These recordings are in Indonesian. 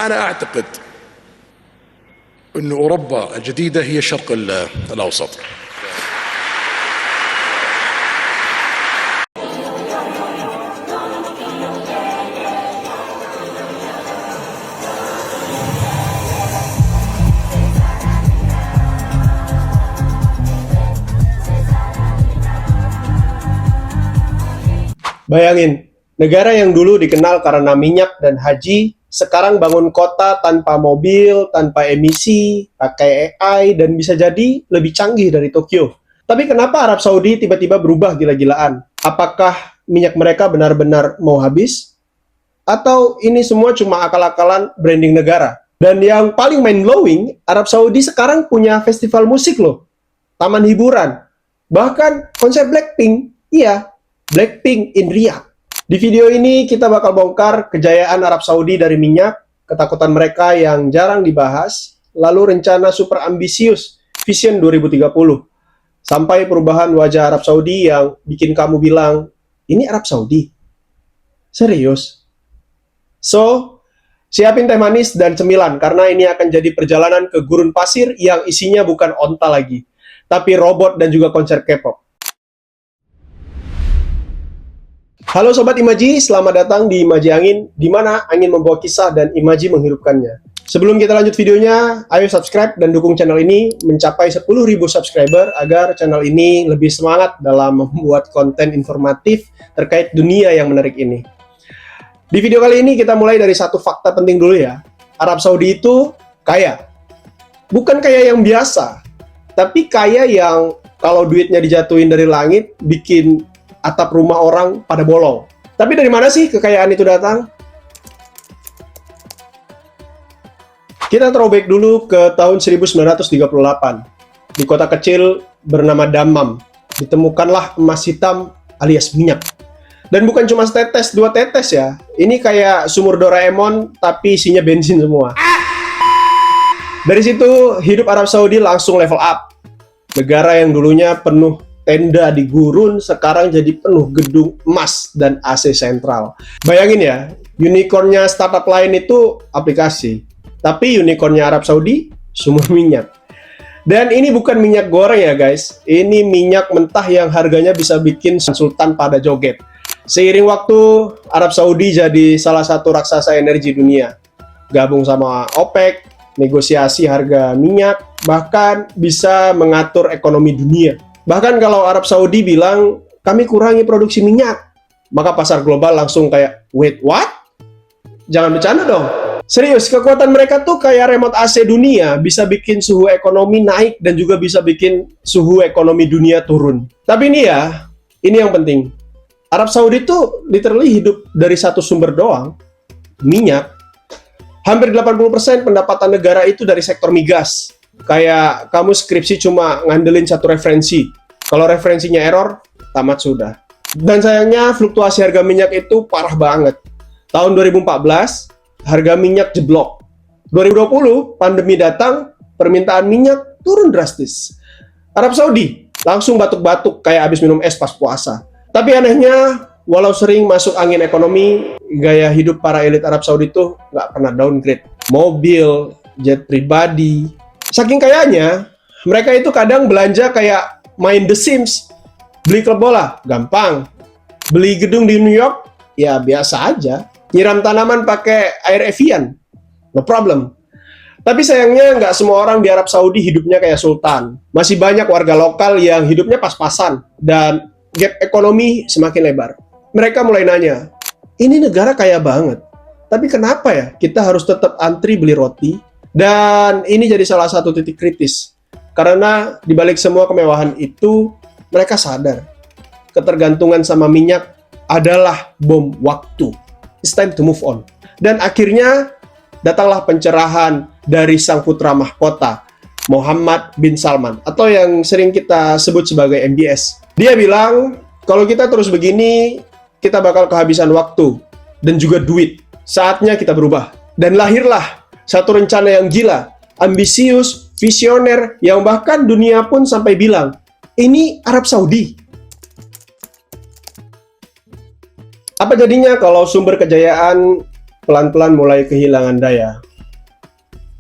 أنا أعتقد أن أوروبا الجديدة هي الشرق الأوسط. Bayangin, negara yang dulu dikenal karena minyak dan haji, sekarang bangun kota tanpa mobil, tanpa emisi, pakai AI, dan bisa jadi lebih canggih dari Tokyo. Tapi kenapa Arab Saudi tiba-tiba berubah gila-gilaan? Apakah minyak mereka benar-benar mau habis? Atau ini semua cuma akal-akalan branding negara? Dan yang paling mind-blowing, Arab Saudi sekarang punya festival musik loh, taman hiburan, bahkan konser Blackpink. Iya, Blackpink in Riyadh. Di video ini kita bakal bongkar kejayaan Arab Saudi dari minyak, ketakutan mereka yang jarang dibahas, lalu rencana super ambisius Vision 2030, sampai perubahan wajah Arab Saudi yang bikin kamu bilang, ini Arab Saudi? Serius? So, siapin teh manis dan cemilan karena ini akan jadi perjalanan ke gurun pasir yang isinya bukan onta lagi, tapi robot dan juga konser K-pop. Halo Sobat Imaji, selamat datang di Imaji Angin, di mana angin membawa kisah dan Imaji menghidupkannya. Sebelum kita lanjut videonya, ayo subscribe dan dukung channel ini mencapai 10.000 subscriber agar channel ini lebih semangat dalam membuat konten informatif terkait dunia yang menarik ini. Di video kali ini kita mulai dari satu fakta penting dulu ya. Arab Saudi itu kaya. Bukan kaya yang biasa, tapi kaya yang kalau duitnya dijatuhin dari langit, bikin atap rumah orang pada bolong. Tapi dari mana sih kekayaan itu datang? Kita throwback dulu ke tahun 1938. Di kota kecil bernama Dammam, ditemukanlah emas hitam alias minyak. Dan bukan cuma setetes, 2 tetes ya. Ini kayak sumur Doraemon, tapi isinya bensin semua. Dari situ, hidup Arab Saudi langsung level up. Negara yang dulunya penuh tenda di gurun, sekarang jadi penuh gedung emas dan AC sentral. Bayangin ya, unicornnya startup lain itu aplikasi, tapi unicornnya Arab Saudi sumur minyak. Dan ini bukan minyak goreng ya guys, ini minyak mentah yang harganya bisa bikin sultan pada joget. Seiring waktu, Arab Saudi jadi salah satu raksasa energi dunia. Gabung sama OPEC, negosiasi harga minyak, bahkan bisa mengatur ekonomi dunia. Bahkan kalau Arab Saudi bilang, kami kurangi produksi minyak, maka pasar global langsung kayak, wait, what? Jangan bercanda dong. Serius, kekuatan mereka tuh kayak remote AC dunia, bisa bikin suhu ekonomi naik dan juga bisa bikin suhu ekonomi dunia turun. Tapi ini ya, ini yang penting. Arab Saudi tuh literally hidup dari satu sumber doang, minyak. Hampir 80% pendapatan negara itu dari sektor migas. Kayak kamu skripsi cuma ngandelin satu referensi. Kalau referensinya error, tamat sudah. Dan sayangnya fluktuasi harga minyak itu parah banget. Tahun 2014, harga minyak jeblok. 2020, pandemi datang, permintaan minyak turun drastis. Arab Saudi langsung batuk-batuk kayak habis minum es pas puasa. Tapi anehnya, walau sering masuk angin ekonomi, gaya hidup para elit Arab Saudi itu nggak pernah downgrade. Mobil, jet pribadi. Saking kayanya, mereka itu kadang belanja kayak main The Sims. Beli klub bola, gampang. Beli gedung di New York, ya biasa aja. Nyiram tanaman pakai air Evian, no problem. Tapi sayangnya nggak semua orang di Arab Saudi hidupnya kayak sultan. Masih banyak warga lokal yang hidupnya pas-pasan, dan gap ekonomi semakin lebar. Mereka mulai nanya, ini negara kaya banget, tapi kenapa ya kita harus tetap antri beli roti? Dan ini jadi salah satu titik kritis. Karena dibalik semua kemewahan itu, mereka sadar ketergantungan sama minyak adalah bom waktu. It's time to move on. Dan akhirnya datanglah pencerahan dari sang putra mahkota, Mohammed bin Salman, atau yang sering kita sebut sebagai MBS. Dia bilang, kalau kita terus begini, kita bakal kehabisan waktu dan juga duit. Saatnya kita berubah. Dan lahirlah satu rencana yang gila, ambisius, visioner, yang bahkan dunia pun sampai bilang, ini Arab Saudi. Apa jadinya kalau sumber kejayaan pelan-pelan mulai kehilangan daya?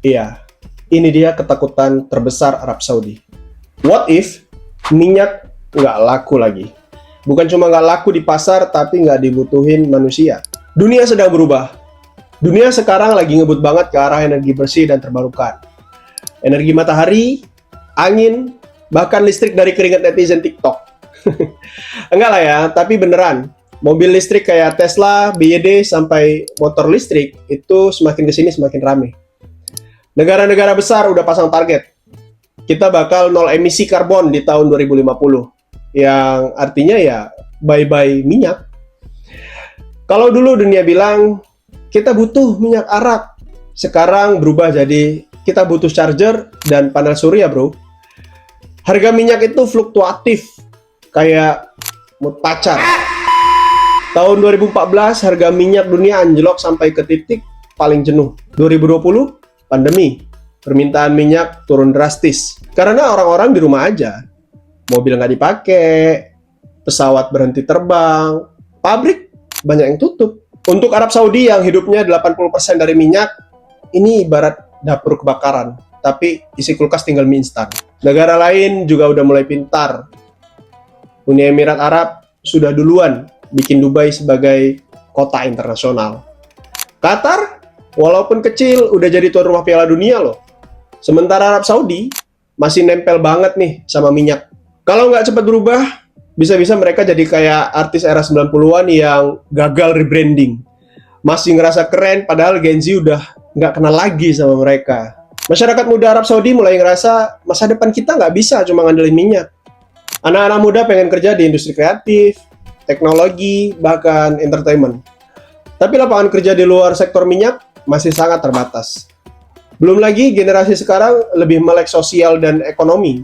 Iya, ini dia ketakutan terbesar Arab Saudi. What if minyak nggak laku lagi? Bukan cuma nggak laku di pasar, tapi nggak dibutuhin manusia. Dunia sedang berubah. Dunia sekarang lagi ngebut banget ke arah energi bersih dan terbarukan. Energi matahari, angin, bahkan listrik dari keringat netizen TikTok. Enggak lah ya, tapi beneran. Mobil listrik kayak Tesla, BYD, sampai motor listrik itu semakin kesini semakin rame. Negara-negara besar udah pasang target. Kita bakal nol emisi karbon di tahun 2050. Yang artinya ya bye-bye minyak. Kalau dulu dunia bilang kita butuh minyak Arab, sekarang berubah jadi kita butuh charger dan panel surya, bro. Harga minyak itu fluktuatif, kayak mood pacar. Tahun 2014, harga minyak dunia anjlok sampai ke titik paling jenuh. 2020, pandemi. Permintaan minyak turun drastis. Karena orang-orang di rumah aja. Mobil nggak dipakai, pesawat berhenti terbang, pabrik banyak yang tutup. Untuk Arab Saudi yang hidupnya 80% dari minyak, ini ibarat dapur kebakaran, tapi isi kulkas tinggal mie instan. Negara lain juga udah mulai pintar. Uni Emirat Arab sudah duluan bikin Dubai sebagai kota internasional. Qatar, walaupun kecil, udah jadi tuan rumah Piala Dunia loh. Sementara Arab Saudi masih nempel banget nih sama minyak. Kalau nggak cepat berubah, bisa-bisa mereka jadi kayak artis era 90-an yang gagal rebranding. Masih ngerasa keren, padahal Gen Z udah nggak kenal lagi sama mereka. Masyarakat muda Arab Saudi mulai ngerasa masa depan kita nggak bisa cuma ngandelin minyak. Anak-anak muda pengen kerja di industri kreatif, teknologi, bahkan entertainment. Tapi lapangan kerja di luar sektor minyak masih sangat terbatas. Belum lagi generasi sekarang lebih melek sosial dan ekonomi.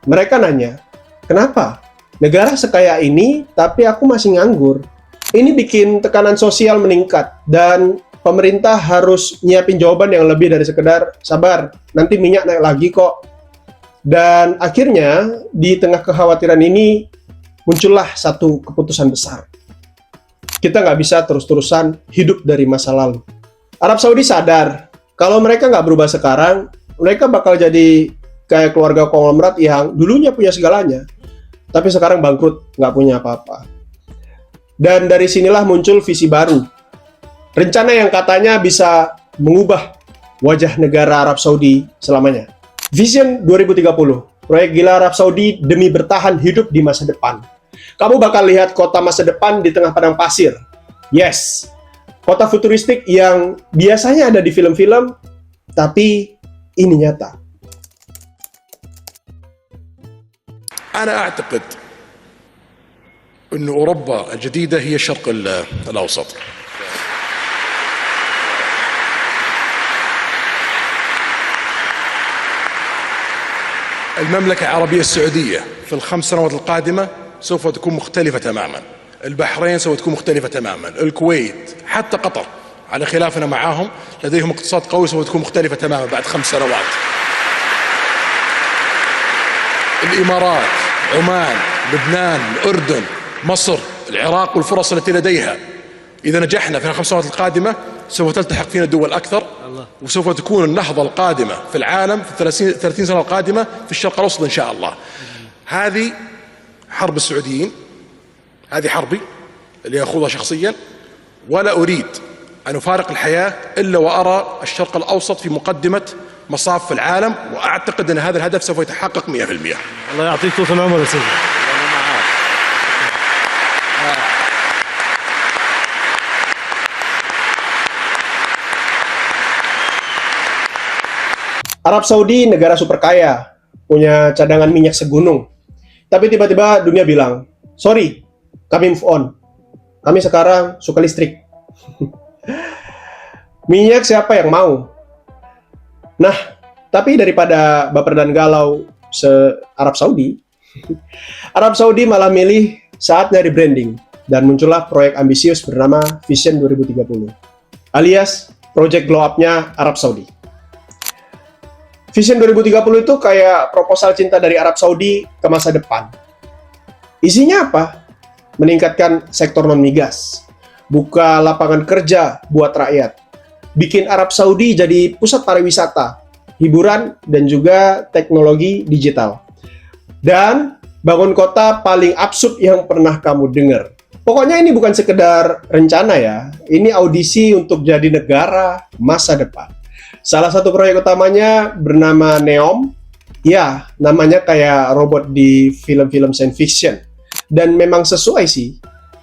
Mereka nanya, kenapa? Negara sekaya ini, tapi aku masih nganggur. Ini bikin tekanan sosial meningkat, dan pemerintah harus nyiapin jawaban yang lebih dari sekedar sabar, nanti minyak naik lagi kok. Dan akhirnya, di tengah kekhawatiran ini, muncullah satu keputusan besar. Kita nggak bisa terus-terusan hidup dari masa lalu. Arab Saudi sadar, kalau mereka nggak berubah sekarang, mereka bakal jadi kayak keluarga konglomerat yang dulunya punya segalanya, tapi sekarang bangkrut, nggak punya apa-apa. Dan dari sinilah muncul visi baru. Rencana yang katanya bisa mengubah wajah negara Arab Saudi selamanya. Vision 2030, proyek gila Arab Saudi demi bertahan hidup di masa depan. Kamu bakal lihat kota masa depan di tengah padang pasir. Yes, kota futuristik yang biasanya ada di film-film, tapi ini nyata. أنا أعتقد أن أوروبا الجديدة هي الشرق الأوسط. المملكة العربية السعودية في ال5 سنوات القادمة سوف تكون مختلفة تماما. البحرين سوف تكون مختلفة تماما. الكويت، حتى قطر على خلافنا معاهم لديهم اقتصاد قوي سوف تكون مختلفة تماما بعد 5 سنوات. الإمارات، عمان، لبنان، الأردن، مصر، العراق والفرص التي لديها. إذا نجحنا في ال5 سنوات القادمة سوف تلتحق فينا دول أكثر، وسوف تكون النهضة القادمة في العالم في 30 سنة القادمة في الشرق الأوسط إن شاء الله. هذه حرب السعوديين، هذه حربي اللي أخوضها شخصيا، ولا أريد أن أفارق الحياة إلا وأرى الشرق الأوسط في مقدمة مصاف في العالم، وأعتقد أن هذا الهدف سوف يتحقق 100%. الله يعطيك طول العمر يا سيدي. Arab Saudi negara super kaya, punya cadangan minyak segunung. Tapi tiba-tiba dunia bilang, sorry, kami move on. Kami sekarang suka listrik. Minyak siapa yang mau? Nah, tapi daripada baper dan galau se-Arab Saudi, Arab Saudi malah milih saatnya rebranding, dan muncullah proyek ambisius bernama Vision 2030, alias Project Glow Up-nya Arab Saudi. Vision 2030 itu kayak proposal cinta dari Arab Saudi ke masa depan. Isinya apa? Meningkatkan sektor non-migas, buka lapangan kerja buat rakyat, bikin Arab Saudi jadi pusat pariwisata, hiburan, dan juga teknologi digital. Dan bangun kota paling absurd yang pernah kamu dengar. Pokoknya ini bukan sekedar rencana ya, ini audisi untuk jadi negara masa depan. Salah satu proyek utamanya bernama NEOM. Ya, namanya kayak robot di film-film science fiction. Dan memang sesuai sih.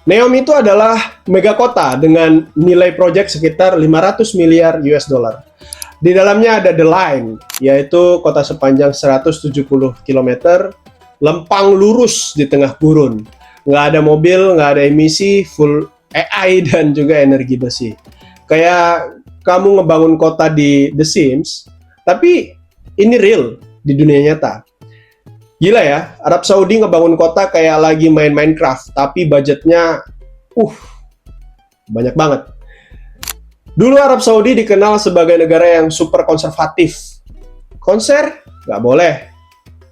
NEOM itu adalah megakota dengan nilai proyek sekitar 500 miliar US dollar. Di dalamnya ada The Line, yaitu kota sepanjang 170 km, lempang lurus di tengah gurun. Nggak ada mobil, nggak ada emisi, full AI dan juga energi bersih. Kayak kamu ngebangun kota di The Sims, tapi ini real di dunia nyata. Gila ya, Arab Saudi ngebangun kota kayak lagi main Minecraft, tapi budgetnya banyak banget. Dulu Arab Saudi dikenal sebagai negara yang super konservatif. Konser nggak boleh,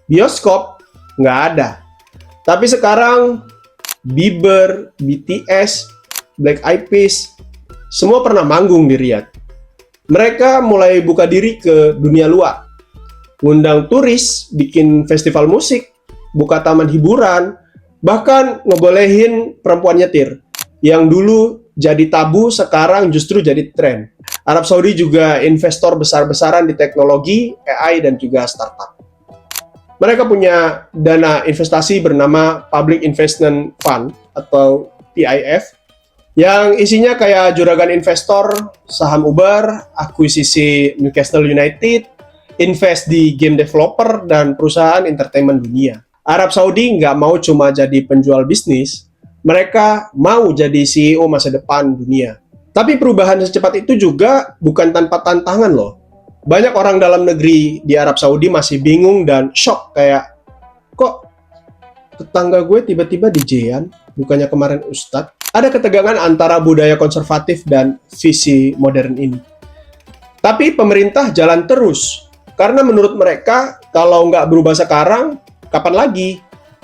bioskop nggak ada. Tapi sekarang Bieber, BTS, Black Eyed Peas, semua pernah manggung di Riyadh. Mereka mulai buka diri ke dunia luar. Ngundang turis, bikin festival musik, buka taman hiburan, bahkan ngebolehin perempuan nyetir. Yang dulu jadi tabu, sekarang justru jadi tren. Arab Saudi juga investor besar-besaran di teknologi, AI, dan juga startup. Mereka punya dana investasi bernama Public Investment Fund atau PIF, yang isinya kayak juragan investor, saham Uber, akuisisi Newcastle United, invest di game developer, dan perusahaan entertainment dunia. Arab Saudi nggak mau cuma jadi penjual bisnis, mereka mau jadi CEO masa depan dunia. Tapi perubahan secepat itu juga bukan tanpa tantangan loh. Banyak orang dalam negeri di Arab Saudi masih bingung dan shock kayak, kok tetangga gue tiba-tiba DJ-an, bukannya kemarin Ustadz? Ada ketegangan antara budaya konservatif dan visi modern ini. Tapi pemerintah jalan terus. Karena menurut mereka, kalau nggak berubah sekarang, kapan lagi?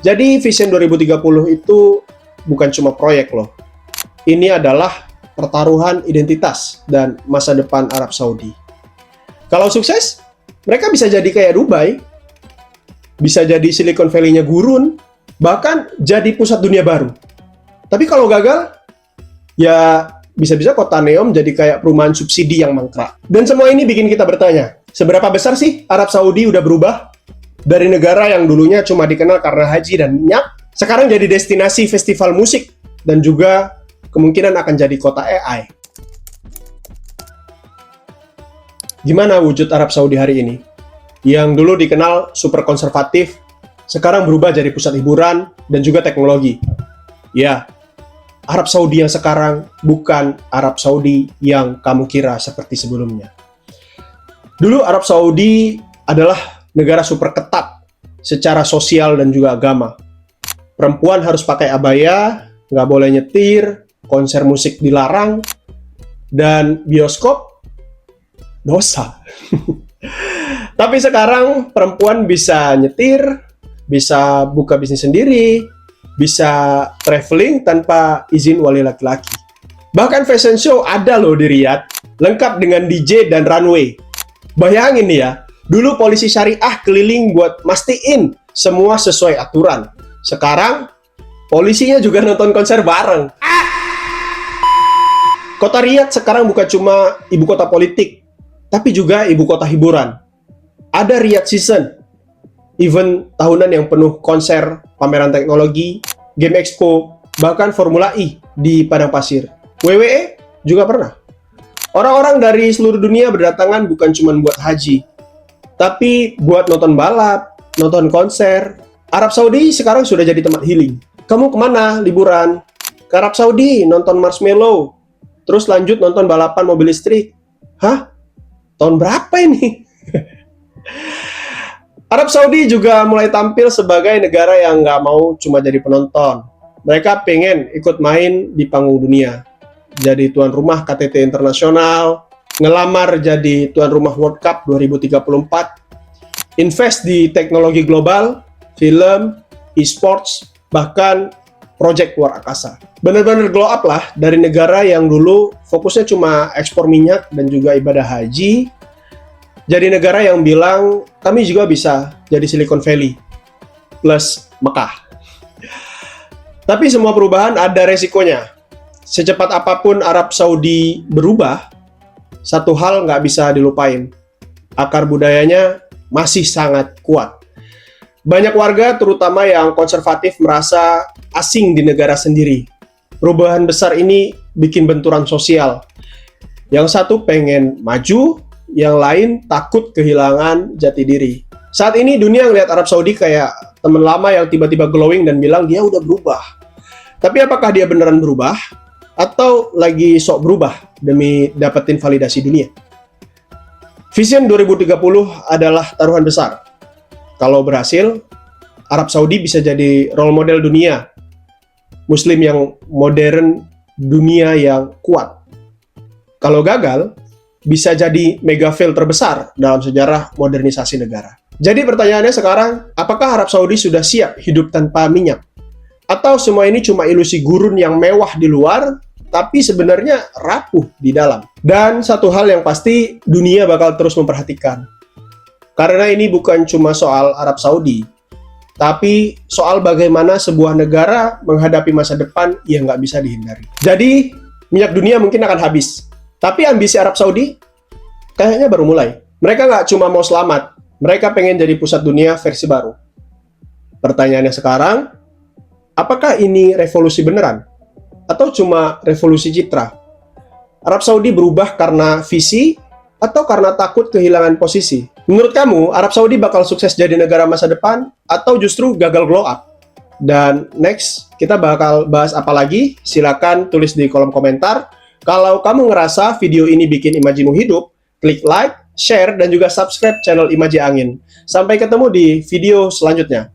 Jadi Vision 2030 itu bukan cuma proyek loh. Ini adalah pertaruhan identitas dan masa depan Arab Saudi. Kalau sukses, mereka bisa jadi kayak Dubai, bisa jadi Silicon Valley-nya gurun, bahkan jadi pusat dunia baru. Tapi kalau gagal, ya bisa-bisa kota NEOM jadi kayak perumahan subsidi yang mangkrak. Dan semua ini bikin kita bertanya, seberapa besar sih Arab Saudi udah berubah? Dari negara yang dulunya cuma dikenal karena haji dan minyak, sekarang jadi destinasi festival musik, dan juga kemungkinan akan jadi kota AI. Gimana wujud Arab Saudi hari ini? Yang dulu dikenal super konservatif, sekarang berubah jadi pusat hiburan dan juga teknologi. Ya, Arab Saudi yang sekarang bukan Arab Saudi yang kamu kira seperti sebelumnya. Dulu Arab Saudi adalah negara super ketat secara sosial dan juga agama. Perempuan harus pakai abaya, nggak boleh nyetir, konser musik dilarang, dan bioskop dosa. Tapi sekarang perempuan bisa nyetir, bisa buka bisnis sendiri, bisa traveling tanpa izin wali laki-laki. Bahkan fashion show ada loh di Riyadh, lengkap dengan DJ dan runway. Bayangin nih ya, dulu polisi syariah keliling buat mastiin semua sesuai aturan. Sekarang, polisinya juga nonton konser bareng. Kota Riyadh sekarang bukan cuma ibu kota politik, tapi juga ibu kota hiburan. Ada Riyadh Season, event tahunan yang penuh konser, pameran teknologi, game expo, bahkan Formula E di Padang Pasir. WWE juga pernah. Orang-orang dari seluruh dunia berdatangan bukan cuma buat haji, tapi buat nonton balap, nonton konser. Arab Saudi sekarang sudah jadi tempat healing. Kamu kemana liburan? Ke Arab Saudi nonton Marshmello, terus lanjut nonton balapan mobil listrik. Hah? Tahun berapa ini? Arab Saudi juga mulai tampil sebagai negara yang nggak mau cuma jadi penonton. Mereka pengen ikut main di panggung dunia. Jadi tuan rumah KTT internasional, ngelamar jadi tuan rumah World Cup 2034, invest di teknologi global, film, e-sports, bahkan proyek luar angkasa. Benar-benar glow up lah dari negara yang dulu fokusnya cuma ekspor minyak dan juga ibadah haji. Jadi negara yang bilang kami juga bisa jadi Silicon Valley plus Mekah. Tapi semua perubahan ada resikonya. Secepat apapun Arab Saudi berubah, satu hal nggak bisa dilupain. Akar budayanya masih sangat kuat. Banyak warga, terutama yang konservatif, merasa asing di negara sendiri. Perubahan besar ini bikin benturan sosial. Yang satu pengen maju, yang lain takut kehilangan jati diri. Saat ini dunia ngeliat Arab Saudi kayak teman lama yang tiba-tiba glowing dan bilang dia udah berubah. Tapi apakah dia beneran berubah? Atau lagi sok berubah demi dapetin validasi dunia? Vision 2030 adalah taruhan besar. Kalau berhasil, Arab Saudi bisa jadi role model dunia. Muslim yang modern, dunia yang kuat. Kalau gagal, bisa jadi mega fail terbesar dalam sejarah modernisasi negara. Jadi pertanyaannya sekarang, apakah Arab Saudi sudah siap hidup tanpa minyak? Atau semua ini cuma ilusi gurun yang mewah di luar, tapi sebenarnya rapuh di dalam? Dan satu hal yang pasti, dunia bakal terus memperhatikan. Karena ini bukan cuma soal Arab Saudi, tapi soal bagaimana sebuah negara menghadapi masa depan yang nggak bisa dihindari. Jadi, minyak dunia mungkin akan habis. Tapi ambisi Arab Saudi kayaknya baru mulai. Mereka nggak cuma mau selamat, mereka pengen jadi pusat dunia versi baru. Pertanyaannya sekarang, apakah ini revolusi beneran? Atau cuma revolusi citra? Arab Saudi berubah karena visi atau karena takut kehilangan posisi? Menurut kamu, Arab Saudi bakal sukses jadi negara masa depan atau justru gagal glow up? Dan next, kita bakal bahas apa lagi? Silakan tulis di kolom komentar. Kalau kamu ngerasa video ini bikin imajimu hidup, klik like, share, dan juga subscribe channel Imaji Angin. Sampai ketemu di video selanjutnya.